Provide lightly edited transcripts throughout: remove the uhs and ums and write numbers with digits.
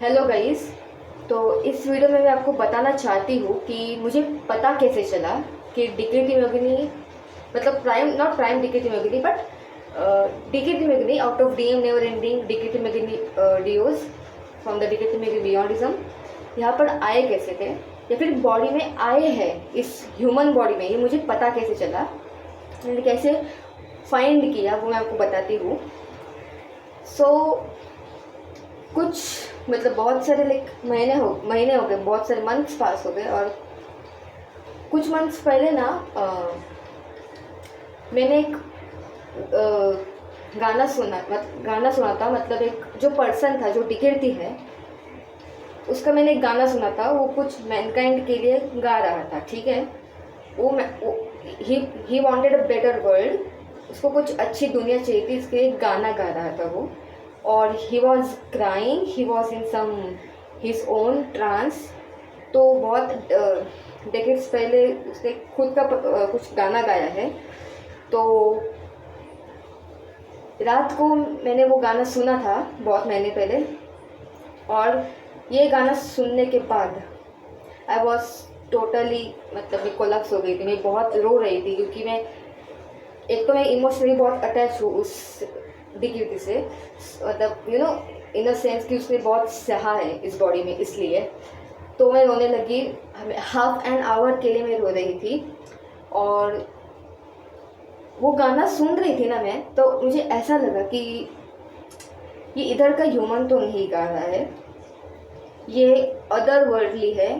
Hello guys. तो इस video में मैं आपको बताना चाहती हूँ कि मुझे पता कैसे चला कि डीके तिमोगिनी मतलब प्राइम नॉट प्राइम डीके तिमोगिनी बट डीके तिमोगिनी आउट ऑफ डीएम नेवर एंडिंग डीके तिमोगिनी डीओज फ्रॉम द डीके तिमोगिनी बियॉन्डिज्म यहाँ पर आए कैसे थे या फिर बॉडी में आए हैं इस ह्यूमन बॉडी में, ये मुझे पता कैसे चला, मैंने कैसे फाइंड किया वो मैं आपको बताती हूँ। कुछ मतलब बहुत सारे महीने हो गए, बहुत सारे मंथ्स पास हो गए और कुछ मंथ्स पहले ना मैंने एक गाना सुना था। मतलब एक जो पर्सन था जो डिकेती है उसका मैंने एक गाना सुना था। वो कुछ मैनकाइंड के लिए गा रहा था, ठीक है। He wanted a better world, उसको कुछ अच्छी दुनिया चाहिए थी, इसके एक गाना गा रहा था वो। और he was crying, he was in some his own trance. तो बहुत डेकेड्स पहले उसने खुद का कुछ गाना गाया है। तो रात को मैंने वो गाना सुना था बहुत महीने पहले, और ये गाना सुनने के बाद आई वॉज टोटली मतलब मैं कोलैप्स हो गई थी। मैं बहुत रो रही थी क्योंकि एक तो मैं इमोशनली बहुत अटैच हूँ उस डिकेती से, मतलब you know in a sense कि उसने बहुत सहा है इस बॉडी में, इसलिए तो मैं रोने लगी। हाफ एन आवर के लिए मैं रो रही थी और वो गाना सुन रही थी ना मैं, तो मुझे ऐसा लगा कि ये इधर का ह्यूमन तो नहीं गा रहा है, ये अदर वर्ल्डली है,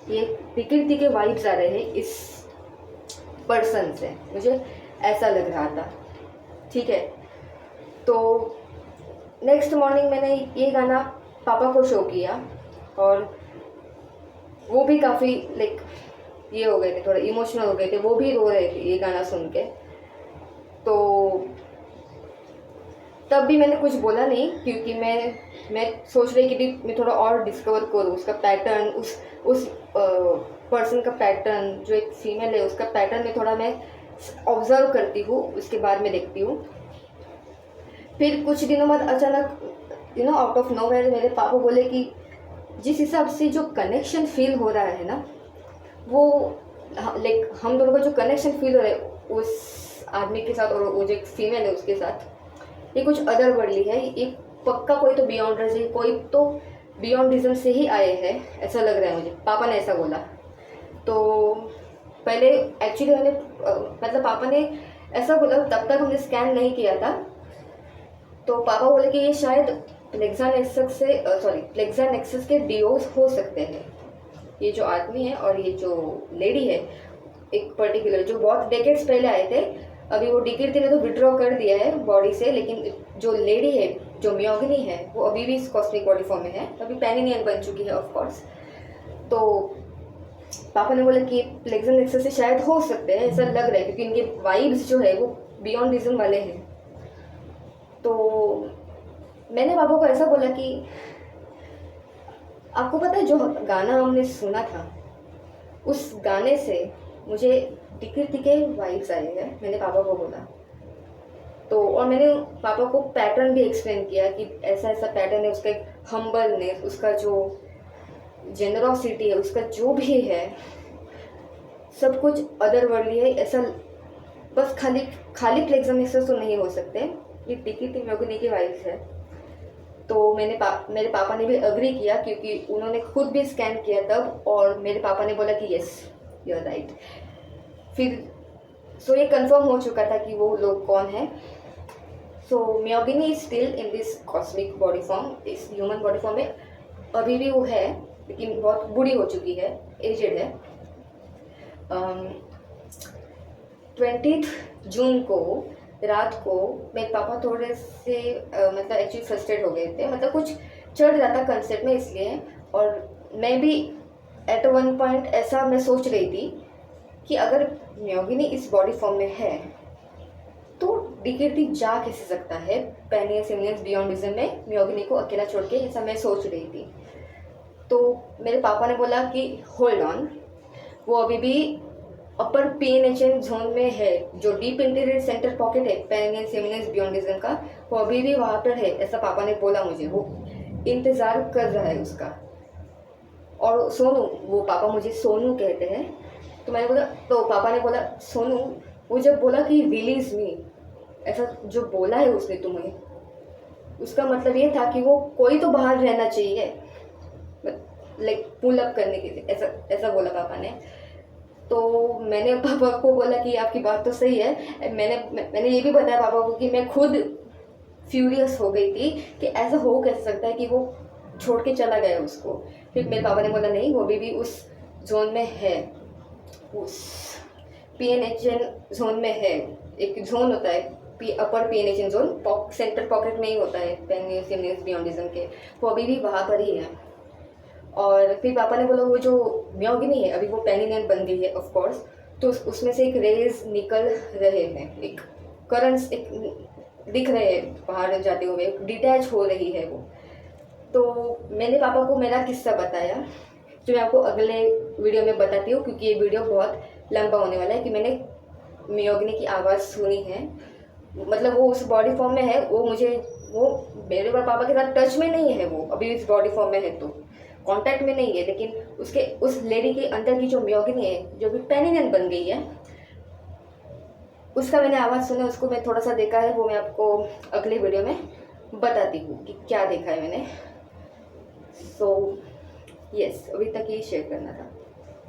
ये प्रकृति के वाइब्स आ रहे हैं इस पर्सन से, मुझे ऐसा लग रहा था, ठीक है। तो नेक्स्ट मॉर्निंग मैंने ये गाना पापा को शो किया और वो भी काफ़ी ये हो गए थे, थोड़े इमोशनल हो गए थे, वो भी रो रहे थे ये गाना सुन के। तो तब भी मैंने कुछ बोला नहीं क्योंकि मैं सोच रही कि मैं थोड़ा और डिस्कवर करूँ उसका पैटर्न, उस पर्सन का पैटर्न, जो एक फीमेल है उसका पैटर्न में थोड़ा मैं ऑब्जर्व करती हूँ, उसके बाद में देखती हूँ। फिर कुछ दिनों बाद अचानक आउट ऑफ नोवेयर मेरे पापा बोले कि जिस हिसाब से जो कनेक्शन फील हो रहा है ना, वो हम दोनों का जो कनेक्शन फील हो रहा है उस आदमी के साथ और वो जो एक फीमेल है उसके साथ, ये कुछ अदर वर्ल्डली है। ये पक्का कोई तो बियॉन्ड रीजन, कोई तो बियॉन्ड रीजन से ही आए हैं, ऐसा लग रहा है मुझे। पापा ने ऐसा बोला। तो पहले एक्चुअली मतलब पापा ने ऐसा बोला, तब तक हमने स्कैन नहीं किया था। तो पापा बोले कि ये शायद प्लेक्सा नेक्सस के डीओस हो सकते हैं, ये जो आदमी है और ये जो लेडी है एक पर्टिकुलर, जो बहुत डेकेड्स पहले आए थे। अभी वो डिकेती ने तो विड्रॉ कर दिया है बॉडी से, लेकिन जो लेडी है जो मियोगिनी है वो अभी भी इस कॉस्मिक बॉडी फॉर्म में है, अभी पैनिनियन बन चुकी है ऑफ कोर्स। तो पापा ने बोला कि प्लेक्सा नेक्सस से शायद हो सकते हैं, ऐसा लग रहा है क्योंकि इनके वाइब्स जो है वो बियॉन्ड रीजन वाले हैं। तो मैंने पापा को ऐसा बोला कि आपको पता है जो गाना हमने सुना था उस गाने से मुझे डिकेती के वाइब्स आए हैं, मैंने पापा को बोला। तो और मैंने पापा को पैटर्न भी एक्सप्लेन किया कि ऐसा ऐसा पैटर्न है, उसका एक हम्बलनेस, उसका जो जेनरोसिटी है, उसका जो भी है सब कुछ अदर वर्ल्डली है। ऐसा बस खाली प्लेक्सा नेक्सस तो नहीं हो सकते, ये डिकेती मियोगिनी की वाइब्स है। तो मेरे पापा ने भी अग्री किया क्योंकि उन्होंने खुद भी स्कैन किया तब, और मेरे पापा ने बोला कि यस यू आर राइट। फिर ये कंफर्म हो चुका था कि वो लोग कौन है। मियोगिनी is still in this cosmic body form, इस ह्यूमन बॉडी फॉर्म में अभी भी वो है, लेकिन बहुत बूढ़ी हो चुकी है, एजेड है। 20 जून को रात को मेरे पापा थोड़े से मतलब एक्चुअली फ्रस्ट्रेट हो गए थे, मतलब कुछ चढ़ रहा था कंसेप्ट में, इसलिए। और मैं भी एट वन पॉइंट ऐसा मैं सोच रही थी कि अगर मियोगिनी इस बॉडी फॉर्म में है तो डिकेती जा कैसे सकता है पैनियन सिमिलियंस बियॉन्डिज्म में मियोगिनी को अकेला छोड़ के, ऐसा मैं सोच रही थी। तो मेरे पापा ने बोला कि होल्ड ऑन, वो अभी भी अपर पीएनएचएन जोन में है, जो डीप इंटीरियर सेंटर पॉकेट है पैनियन सिमिलियंस बियॉन्डिज्म का, वो अभी भी वहाँ पर है, ऐसा पापा ने बोला मुझे। वो इंतज़ार कर रहा है उसका। और सोनू, वो पापा मुझे सोनू कहते हैं, तो मैंने बोला, तो पापा ने बोला सोनू, वो जब बोला कि रिलीज मी, ऐसा जो बोला है उसने तुम्हें, उसका मतलब ये था कि वो कोई तो बाहर रहना चाहिए, लाइक पुल अप करने के लिए, ऐसा ऐसा बोला पापा ने। तो मैंने पापा को बोला कि आपकी बात तो सही है। मैंने ये भी बताया पापा को कि मैं खुद फ्यूरियस हो गई थी कि ऐसा हो कैसे सकता है कि वो छोड़ के चला गया उसको। फिर मेरे पापा ने बोला नहीं, वो अभी भी उस जोन में है, उस PNHN जोन में है। एक जोन होता है अपर PNHN जोन, सेंट्रल पॉकेट में ही होता है पैन बियॉन्डिज्म के, वो अभी भी वहाँ पर ही है। और फिर पापा ने बोला वो जो म्योगिनी है अभी वो पेनिनियन बन गई है ऑफ कोर्स, तो उसमें से एक रेज निकल रहे हैं, एक करंट्स एक दिख रहे हैं बाहर जाते हुए, डिटैच हो रही है वो। तो मैंने पापा को मेरा किस्सा बताया, जो मैं आपको अगले वीडियो में बताती हूँ, क्योंकि ये वीडियो बहुत लंबा होने वाला है, कि मैंने म्योगिनी की आवाज़ सुनी है। मतलब वो उस बॉडी फॉर्म में है, वो मेरे और पापा के साथ टच में नहीं है, वो अभी इस बॉडी फॉर्म में है तो कांटेक्ट में नहीं है, लेकिन उसके उस लेडी के अंदर की जो म्योगिनी है, जो भी पेनिनियन बन गई है, उसका मैंने आवाज़ सुना, उसको मैं थोड़ा सा देखा है, वो मैं आपको अगले वीडियो में बताती हूँ कि क्या देखा है मैंने। सो यस, अभी तक ये शेयर करना था।